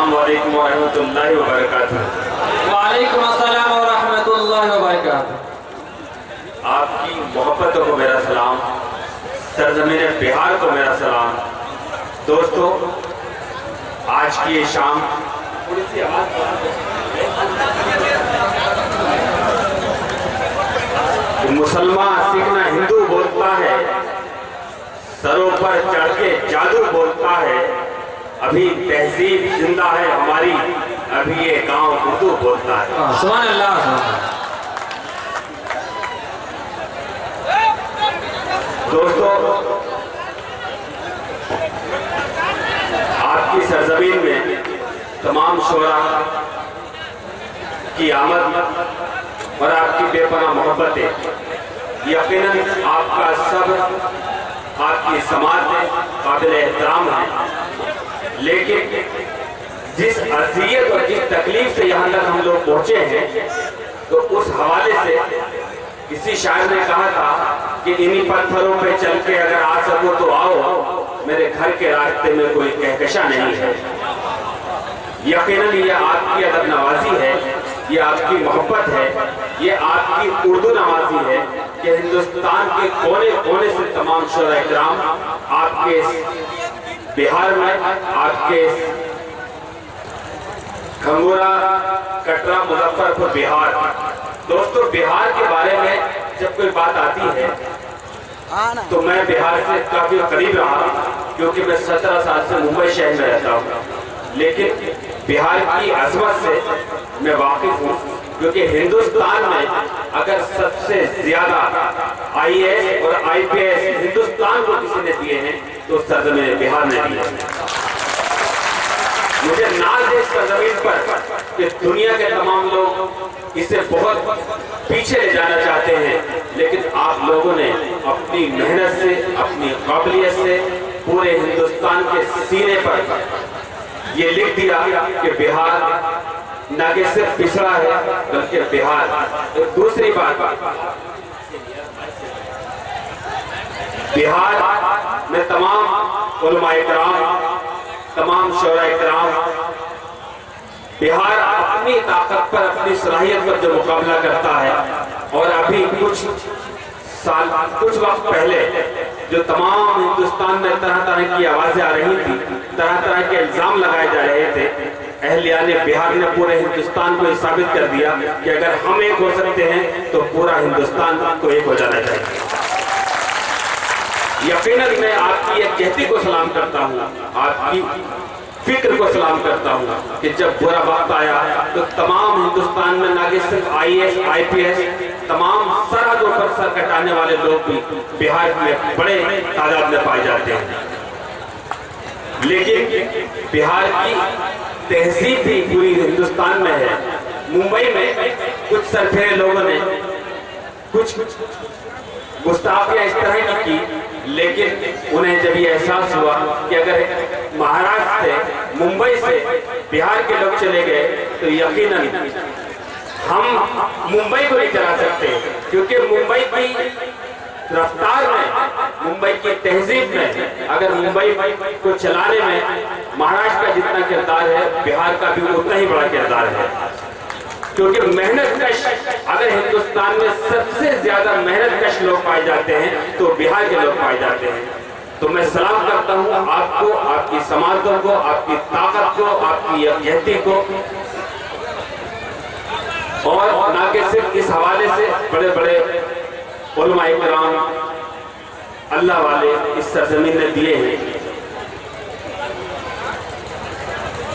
अस्सलाम वालेकुम व रहमतुल्लाहि व बरकातुहू। वालेकुम अस्सलाम व रहमतुल्लाहि व बरकातुहू। आपकी मोहब्बतों को मेरा सलाम, सरजमीन बिहार को मेरा सलाम। दोस्तों, आज की ये शाम मुसलमान सीखना हिंदू बोलता है, सरों पर चढ़ के जादू बोलता है, अभी तहजीब जिंदा है हमारी, अभी ये गांव उर्दू बोलता है। सुभान अल्लाह। दोस्तों, आपकी सरजमीन में तमाम शोरा की आमद और आपकी बेपनाह मोहब्बतें यकीनन आपका सब्र, आपकी समाज में काबिल एहतराम है। लेकिन जिस अज़ियत और जिस तकलीफ से यहाँ तक हम लोग पहुँचे हैं, तो उस हवाले से किसी शायर ने कहा था कि इन्हीं पत्थरों पे चल के अगर आ सको तो आओ, मेरे घर के रास्ते में कोई कहकशा नहीं है। यकीनन ये आपकी अदब नवाजी है, ये आपकी मोहब्बत है, ये आपकी उर्दू नवाजी है कि हिंदुस्तान के कोने कोने से तमाम शोरा इकराम आपके बिहार में, आपके खंगोरा, कटरा, मुजफ्फरपुर, बिहार। दोस्तों, बिहार के बारे में जब कोई बात आती है तो मैं बिहार से काफी करीब रहा, क्योंकि मैं 17 साल से मुंबई शहर में रहता हूँ। लेकिन बिहार की अजमत से मैं वाकिफ हूँ, क्योंकि हिंदुस्तान में अगर सबसे ज्यादा IAS और IPS हिंदुस्तान को किसी ने दिए हैं तो सरजमीन बिहार ने दिए हैं। मुझे नाज है इस सरजमीन पर कि दुनिया के तमाम लोग इसे बहुत पीछे ले जाना चाहते हैं, लेकिन आप लोगों ने अपनी मेहनत से, अपनी काबिलियत से पूरे हिंदुस्तान के सीने पर ये लिख दिया कि बिहार न कि सिर्फ पिछड़ा है, बल्कि बिहार। और दूसरी बात, बिहार में तमाम उलमाए किराम, तमाम शोरा इकराम, बिहार अपनी ताकत पर, अपनी सलाहियत पर जो मुकाबला करता है। और अभी कुछ वक्त पहले जो तमाम हिंदुस्तान में तरह तरह की आवाजें आ रही थी, तरह तरह के इल्जाम लगाए जा रहे थे, अहलियाने बिहार ने पूरे हिंदुस्तान को साबित कर दिया कि अगर हम एक हो सकते हैं तो पूरा हिंदुस्तान को एक हो जाना चाहिए। यकीनन मैं आपकी एक कहती को सलाम करता हूँ, आपकी फिक्र को सलाम करता हूँ कि जब बुरा वक्त आया तो तमाम हिंदुस्तान में ना कि सिर्फ IAS IPS, तमाम सरहदों पर सर कटाने वाले लोग भी बिहार में बड़े तादाद में पाए जाते हैं। लेकिन बिहार की तहजीब भी पूरी हिंदुस्तान में है। मुंबई में कुछ सरफेरे लोगों ने कुछ गुस्ताखियां इस तरह की, लेकिन उन्हें जब ये एहसास हुआ कि अगर महाराष्ट्र से, मुंबई से बिहार के लोग चले गए तो यकीनन हम मुंबई को नहीं चला सकते, क्योंकि मुंबई की रफ्तार में, मुंबई की तहजीब में, अगर मुंबई को चलाने में महाराष्ट्र का जितना किरदार है, बिहार का भी उतना ही बड़ा किरदार है। क्योंकि मेहनत कश, अगर हिंदुस्तान में सबसे ज्यादा मेहनत कश लोग पाए जाते हैं तो बिहार के लोग पाए जाते हैं। तो मैं सलाम करता हूँ आपको, आपकी समाजों को, आपकी ताकत को, आपकी यकजहती को, और ना कि सिर्फ इस हवाले से बड़े बड़े उलमाए किराम, अल्लाह वाले इस सरजमीन ने दिए हैं।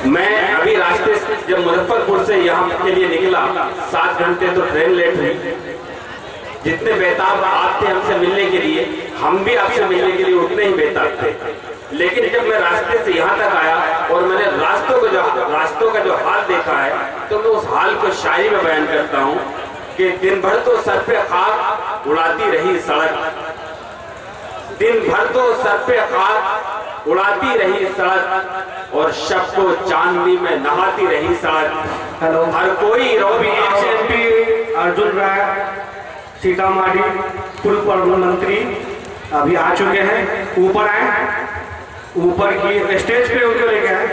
मैं अभी रास्ते से जब मुजफ्फरपुर से यहाँ के लिए निकला, 7 घंटे तो ट्रेन लेट हुई। जितने बेताब आते हमसे मिलने के लिए, हम भी आपसे मिलने के लिए उतने ही बेताब थे। लेकिन जब मैं रास्ते से यहाँ तक आया और मैंने रास्तों का जो हाल देखा है, तो मैं उस हाल को शायरी में बयान करता हूँ कि दिन भर तो सर पे खाक उड़ाती रही सड़क, दिन भर तो सर पे खाक उड़ाती रही सड़क, और शब को चांदनी में नहाती रही सड़क। हेलो, हर कोई रोबी MP अर्जुन राय सीतामढ़ी पूर्व प्रधानमंत्री अभी आ चुके हैं। ऊपर आए, ऊपर की स्टेज पे उनको लेके आए।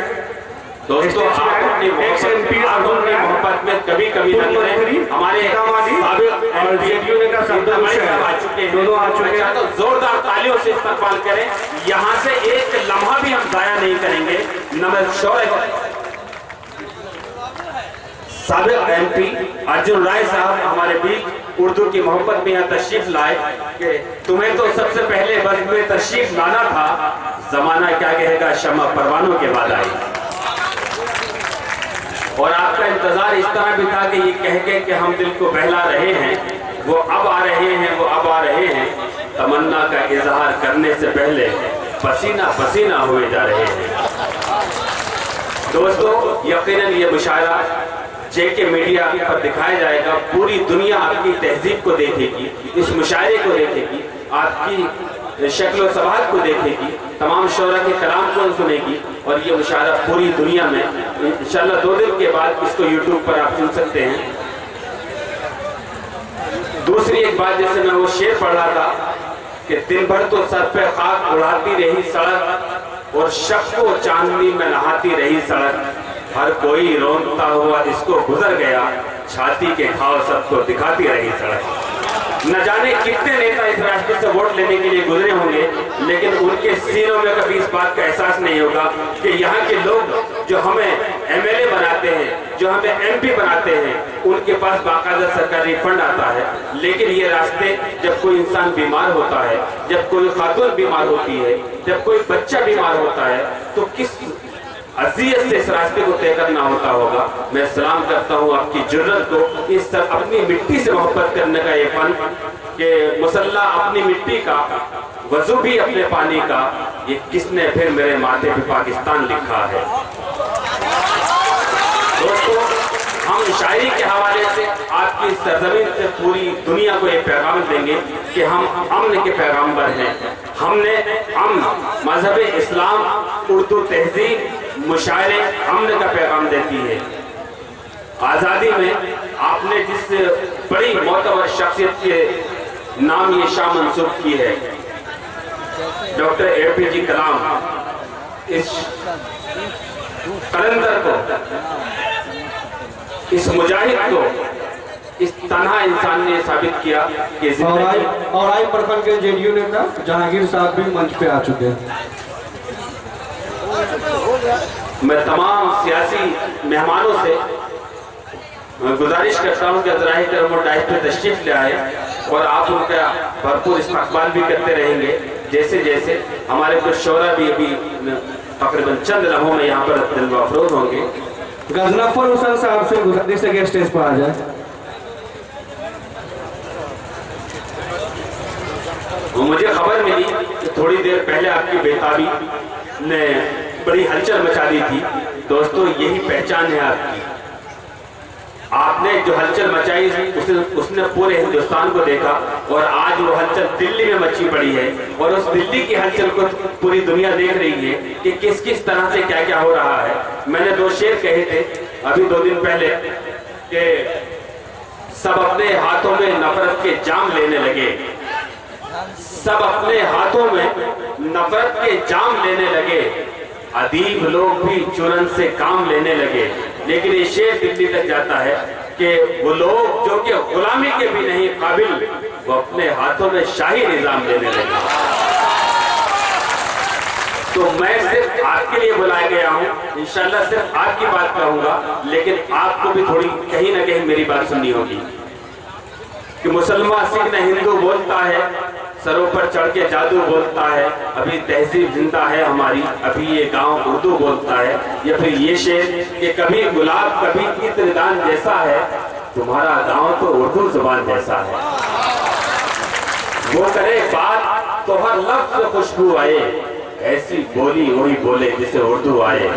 दोस्तों आप अपनी मोहब्बत में कभी कभी न करें। हमारे दोनों आ चुके हैं, तो जोरदार तालियों से इस्तकबाल करें। यहाँ से एक लम्हा भी हम जाया नहीं करेंगे। नमस्कार। साबिक MP अर्जुन राय साहब हमारे बीच उर्दू की मोहब्बत में यहाँ तशरीफ लाए कि तुम्हें तो सबसे पहले बस में तशरीफ लाना था, जमाना क्या कहेगा शम्मा परवानों के बाद आई। और आपका इंतजार इस तरह भी था कि ये कह के कि हम दिल को बहला रहे हैं, वो अब आ रहे हैं, वो अब आ रहे हैं। तमन्ना का इजहार करने से पहले पसीना पसीना हुए जा रहे हैं। दोस्तों यकीनन ये मुशायरा JK मीडिया पर दिखाया जाएगा। पूरी दुनिया आपकी तहजीब को देखेगी, इस मुशायरे को देखेगी, आपकी शक्ल सवाल को देखेगी, तमाम शोरा के कलाम को सुनेगी। और ये मुशायरा पूरी दुनिया में इंशाल्लाह 2 दिन के बाद इसको YouTube पर आप सुन सकते हैं। दूसरी एक बात, जैसे मैं वो शेर पढ़ रहा था कि दिन भर तो सर पे खाक उड़ाती रही सड़क और शक को चांदनी में नहाती रही सड़क। हर कोई रोता हुआ इसको गुजर गया, छाती के घाव सबको दिखाती रही सड़क। न जाने कितने नेता इस रास्ते से वोट लेने के लिए गुजरे होंगे, लेकिन उनके सीनों में कभी इस बात का एहसास नहीं होगा कि यहाँ के लोग जो हमें MLA बनाते हैं, जो हमें MP बनाते हैं, उनके पास बाकायदा सरकारी फंड आता है। लेकिन ये रास्ते, जब कोई इंसान बीमार होता है, जब कोई खातून बीमार होती है, जब कोई बच्चा बीमार होता है, तो किस अज़ियत से इस रास्ते को तय करना होता होगा। मैं सलाम करता हूँ आपकी जुर्रत को, इस सब अपनी मिट्टी से मोहब्बत करने का ये फन कि मुसल्ला अपनी मिट्टी का, वजू भी अपने पानी का, ये किसने फिर मेरे माथे पे पाकिस्तान लिखा है। दोस्तों हम शायरी के हवाले से आपकी सरजमीन से पूरी दुनिया को ये पैगाम देंगे कि हम अमन के पैगाम्बर हैं। हमने अमन, मजहब इस्लाम, उर्दू तहजीब, मुशायरे अमन का पैगाम देती है। आज़ादी में आपने जिस बड़ी मोतबर शख्सियत के नाम ये शाह मंसूब की है, डॉक्टर APJ कलाम, इस कलंदर को, इस मुजाहिद को, इस तन्हा इंसान ने साबित किया कि और आई प्रखंड के JDU नेता जहांगीर साहब भी मंच पे आ चुके हैं। मैं तमाम सियासी मेहमानों से गुजारिश करता हूं कि अजराही तरह डाइस पे तशरीफ ले आए और आप उनका भरपूर इस्तकबाल भी करते रहेंगे। जैसे जैसे हमारे कुछ शोरा भी अभी तकरीबन चंद लम्हों में यहाँ पर दिलवा अफरोज होंगे। गजनफर हुसैन साहब से गुजारिश है कि स्टेज पर आ जाए। मुझे खबर मिली कि थोड़ी देर पहले आपकी बेताबी ने बड़ी हलचल मचा दी थी। दोस्तों यही पहचान है आपकी। आपने जो हलचल मचाई उसने पूरे हिंदुस्तान को देखा और आज वो हलचल दिल्ली में मची पड़ी है और उस दिल्ली की हलचल को पूरी दुनिया देख रही है कि किस किस तरह से क्या क्या हो रहा है। मैंने 2 शेर कहे थे अभी 2 दिन पहले कि सब अपने हाथों में नफरत के जाम लेने लगे, सब अपने हाथों में नफरत के जाम लेने लगे, अदीब लोग भी चुरन से काम लेने लगे। लेकिन ये शेर दिल्ली तक जाता है कि वो लोग जो कि गुलामी के भी नहीं काबिल, वो अपने हाथों में शाही निजाम लेने लगे। तो मैं सिर्फ आपके लिए बुलाया गया हूँ, इंशाल्लाह सिर्फ आपकी बात कहूंगा, लेकिन आपको भी थोड़ी कहीं ना कहीं मेरी बात सुननी होगी कि मुसलमान सिख न हिंदू बोलता है, सरों पर चढ़ के जादू बोलता है, अभी तहजीब जिंदा है हमारी, अभी ये गांव उर्दू बोलता है। या फिर ये शेर कि कभी गुलाब कभी इत्रदान जैसा है, तुम्हारा गांव तो उर्दू जुबान जैसा है। वो करे बात तो हर लफ्ज़ से खुशबू आए, ऐसी बोली वही बोले जिसे उर्दू आए।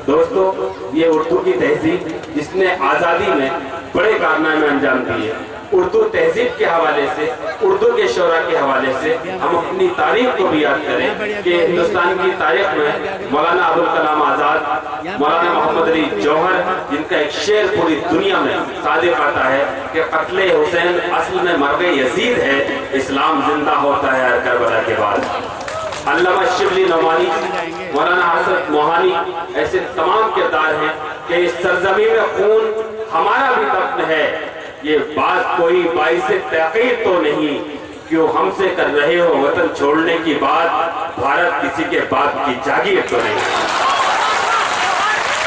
दोस्तों ये उर्दू की तहजीब जिसने आज़ादी में बड़े कारनामे अंजाम दिए, उर्दू तहजीब के हवाले से, उर्दू के शोरा के हवाले से हम अपनी तारीख को भी याद करें कि हिंदुस्तान की तारीख में मौलाना अबुल कलाम आज़ाद, मौलाना मोहम्मद अली जौहर, जिनका एक शेर पूरी दुनिया में सादिक आता है कि कत्ले हुसैन असल में मर्ग यजीद है, इस्लाम जिंदा होता है हर करबला के बाद। अल्लामा शिबली नौमानी, मौलाना हसरत मोहानी, ऐसे तमाम किरदार हैं कि इस सरजमी में खून हमारा भी दफन है। ये बात कोई बाइस तहकीर तो नहीं, क्यों हमसे कर रहे हो वतन छोड़ने की बात, भारत किसी के बाप की जागीर तो नहीं।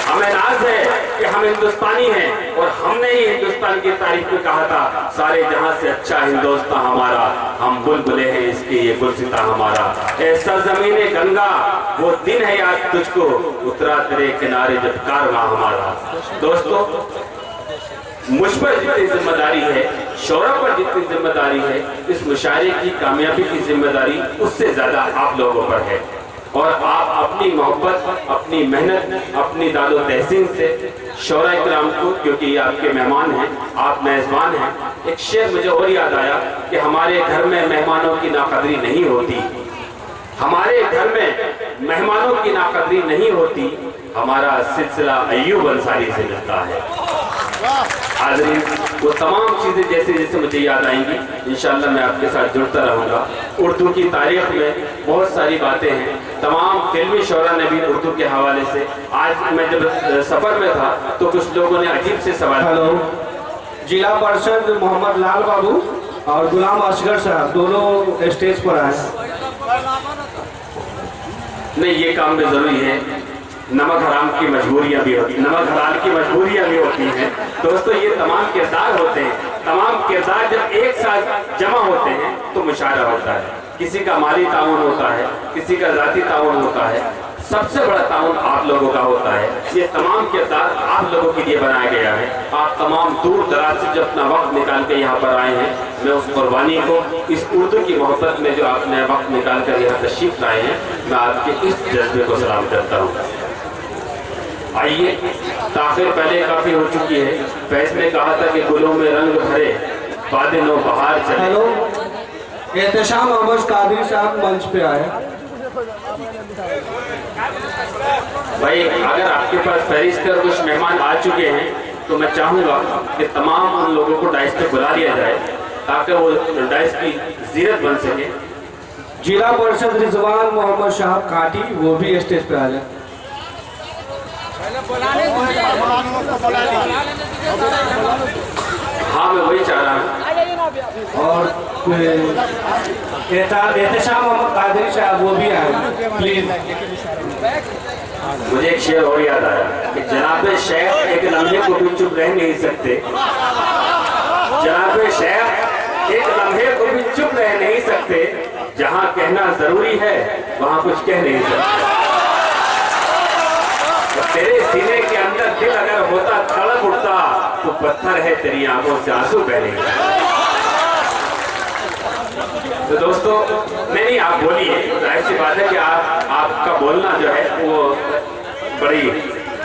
हमें नाज है कि हम हिंदुस्तानी हैं और हमने ही हिंदुस्तान की तारीफ में कहा था, सारे जहां से अच्छा हिंदुस्तान हमारा, हम बुलबुले हैं इसके ये गुलसिता हमारा। ए सरजमीने गंगा वो दिन है याद तुझको, उतरा तेरे किनारे जब कारवां हमारा। दोस्तों, मुझ पर जितनी जिम्मेदारी है, शोरा पर जितनी जिम्मेदारी है, इस मुशायरे की कामयाबी की जिम्मेदारी उससे ज्यादा आप लोगों पर है। और आप अपनी मोहब्बत, अपनी मेहनत, अपनी दादो तहसीन से शोरा इकराम को, क्योंकि ये आपके मेहमान हैं, आप मेजबान हैं। एक शेर मुझे और याद आया कि हमारे घर में मेहमानों की नाकदरी नहीं होती, हमारे घर में मेहमानों की नाकदरी नहीं होती, हमारा सिलसिला अय्यूब अंसारी से मिलता है। हाज़रीन, वो तमाम चीज़ें जैसे जैसे मुझे याद आएंगी इंशाअल्लाह मैं आपके साथ जुड़ता रहूँगा। उर्दू की तारीख में बहुत सारी बातें हैं, तमाम फिल्मी शोरा ने भी उर्दू के हवाले से, आज मैं जब सफ़र में था तो कुछ लोगों ने अजीब से सवाल। हेलो, जिला परिषद मोहम्मद लाल बाबू और गुलाम असगर साहब दोनों स्टेज पर आए। नहीं, ये काम में ज़रूरी है, नमक हराम की मजबूरियां भी होती, नमक हलाल की मजबूरियां भी होती हैं। दोस्तों, ये तमाम किरदार होते हैं, तमाम किरदार जब एक साथ जमा होते हैं तो मुशायरा होता है। किसी का माली ताउन होता है, किसी का ज़ाती ताउन होता है, सबसे बड़ा ताउन आप लोगों का होता है। ये तमाम किरदार आप लोगों के लिए बनाया गया है। आप तमाम दूर दराज से जो अपना वक्त निकाल के यहाँ पर आए हैं, मैं उस कुर्बानी को, इस उर्दू की मोहब्बत में जो आपने वक्त निकाल कर यहाँ तशरीफ लाए हैं, मैं आपके इस जज्बे को सलाम करता हूँ। आइए, ताखिर पहले काफी हो चुकी है। फैज ने कहा था कि गुलों में रंग भरे बादलों बहार चले। हेलो, एहतशाम अहमद कादरी साहब मंच पे आए। भाई, अगर आपके पास फहरिस्त और कुछ मेहमान आ चुके हैं तो मैं चाहूँगा कि तमाम उन लोगों को डाइस पे बुला लिया जाए ताकि वो डाइस की जीरत बन सके। जिला परिषद रिजवान मोहम्मद शाह काटी वो भी स्टेज पे आ जाए। हाँ, मैं वही चाह रहा हूँ। और एहतशाम मोहम्मद कादरी साहब वो भी आए प्लीज। मुझे एक शेर और याद आया कि जनाब शेख एक लम्हे को भी चुप रह नहीं सकते, जनाब शेख एक लम्हे को भी चुप रह नहीं सकते, जहाँ कहना जरूरी है वहाँ कुछ कह नहीं सकते। तेरे सीने के अंदर दिल अगर होता तड़प उठता तो पत्थर है तेरी आंखों से आंसू बहेंगे। तो दोस्तों, नहीं आप बोलिए, जाहिर सी बात है कि आपका बोलना जो है वो बड़ी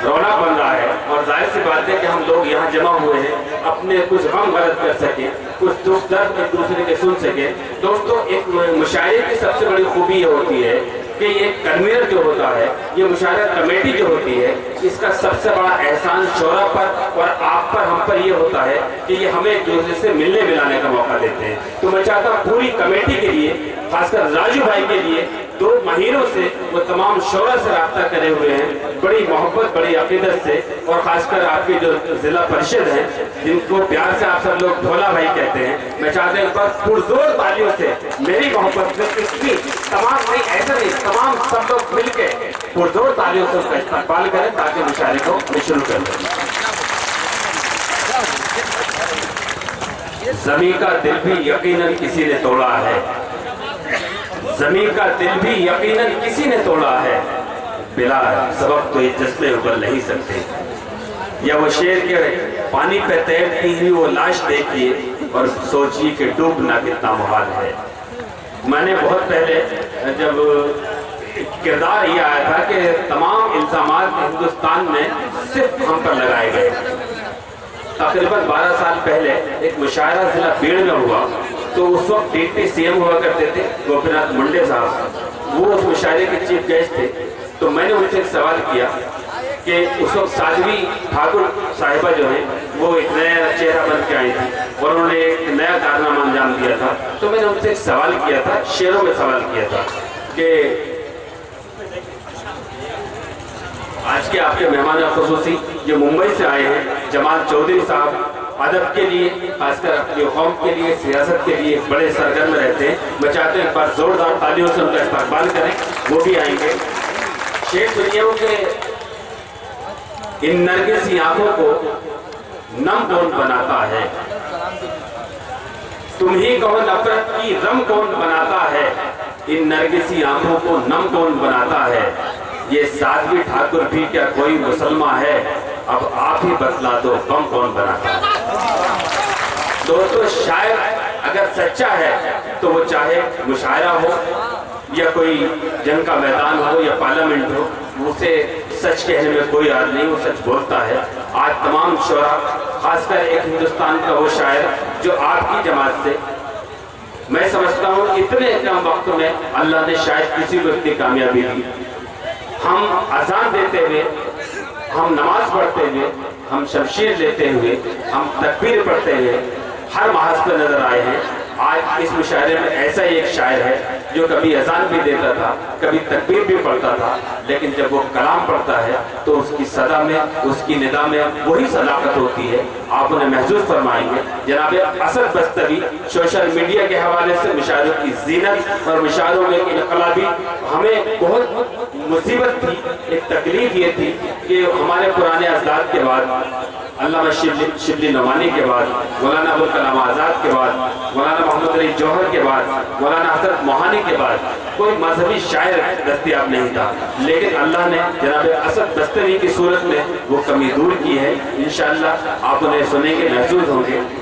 रौनक बन रहा है और जाहिर सी बात है कि हम लोग यहाँ जमा हुए हैं अपने कुछ गम गलत कर सकें, कुछ दुख दर्द एक दूसरे के सुन सकें। दोस्तों, एक मुशायरे की सबसे बड़ी खूबी ये होती है कि ये कन्वीनर जो होता है, ये मुशायरा कमेटी जो होती है, इसका सबसे बड़ा एहसान शोरा पर और आप पर, हम पर ये होता है कि ये हमें एक दूसरे से मिलने मिलाने का मौका देते हैं। तो मैं चाहता हूँ पूरी कमेटी के लिए, खासकर राजू भाई के लिए, 2 महीनों से वो तमाम शोरा से रब्ता करे हुए हैं, बड़ी मोहब्बत, बड़ी अकीदत से, और खासकर आपके जो जिला परिषद है जिनको प्यार से आप सब लोग भोला भाई कहते हैं, मैं चाहते हैं पर पुरजोर तालियों से मेरी मोहब्बत से इसकी तमाम, नहीं ऐसा नहीं, तमाम सब लोग मिलकर पुरजोर तालियों से उसका इस्तेमाल करें ताकि मुशायरे को शुरू कर दें। ज़मीं का दिल भी यकीनन किसी ने तोड़ा है, ज़मीं का दिल भी यकीनन किसी ने तोड़ा है, बिला सबब तो ये जज्बे उबल नहीं सकते। या वो शेर के पानी पे तैरती हुई वो लाश देखिए और सोचिए कि डूबना कितना मुहाल है। मैंने बहुत पहले जब किरदार ये आया था कि तमाम इल्जामात हिंदुस्तान में सिर्फ हम पर लगाए गए। तकरीबन 12 साल पहले एक मुशायरा जिला बीड़ में हुआ, तो उस वक्त डिप्टी सीएम हुआ करते थे गोपीनाथ मुंडे साहब, वो उस मुशायरे के चीफ गेस्ट थे। तो मैंने उनसे एक सवाल किया कि उस वक्त साध्वी ठाकुर साहिबा जो है वो एक नया चेहरा बन के आई थी और उन्होंने एक नया कारनामा अंजाम दिया था। तो मैंने उनसे एक सवाल किया था, शेरों में सवाल किया था कि आज के आपके मेहमान खुसूसी जो मुंबई से आए हैं, जमाल चौधरी साहब अदब के लिए, खासकर अपनी कौम के लिए, सियासत के लिए बड़े सरगर्म रहते हैं। मैं चाहते हैं एक बार जोरदार तालियों से उनका इस्तकबाल करें, वो भी आएंगे। शेर सुनिए के इन नरगिसी आंखों को नम कौन बनाता है, तुम ही कहो नफरत की रम कौन बनाता है, इन नरगिसी आंखों को नम कौन बनाता है, ये साध्वी ठाकुर भी क्या कोई मुसलमान है, अब आप ही बतला दो गम कौन बनाता है। दोस्तों, शायर अगर सच्चा है तो वो चाहे मुशायरा हो या कोई जंग का मैदान हो या पार्लियामेंट हो, उसे सच कहने में कोई याद नहीं, वो सच बोलता है। आज तमाम शोरा, खासकर एक हिंदुस्तान का वो शायर जो आपकी जमात से, मैं समझता हूँ इतने कम वक्त में अल्लाह ने शायद किसी को इतनी कामयाबी दी। हम अजान देते हुए, हम नमाज पढ़ते हुए, हम शमशीर लेते हुए, हम तकबीर पढ़ते हुए हर महाज पर नजर आए हैं। आज इस मुशायरे में ऐसा ही एक शायर है जो कभी अजान भी देता था, कभी तकबीर भी पढ़ता था, लेकिन जब वो कलाम पढ़ता है तो उसकी सदा में, उसकी निदा में वही सदाकत होती है। आप उन्हें महसूस फरमाएंगे। जनाब असद बस्तवी सोशल मीडिया के हवाले से मुशायरों की जीनत और मुशायरों में इनकलाबी, हमें बहुत मुसीबत थी, एक तकलीफ ये थी कि हमारे पुराने अजदाद के बाद, अल्लामा शिबली नवानी के बाद, मौलाना अबुल कलाम आज़ाद के बाद, मौलाना मोहम्मद अली जौहर के बाद, मौलाना हजरत मोहानी के बाद कोई मजहबी शायर दस्तयाब नहीं था। लेकिन अल्लाह ने जनाब असद बस्तवी की सूरत में वो कमी दूर की है। इंशाअल्लाह आप उन्हें सुनेंगे, महसूस होंगे।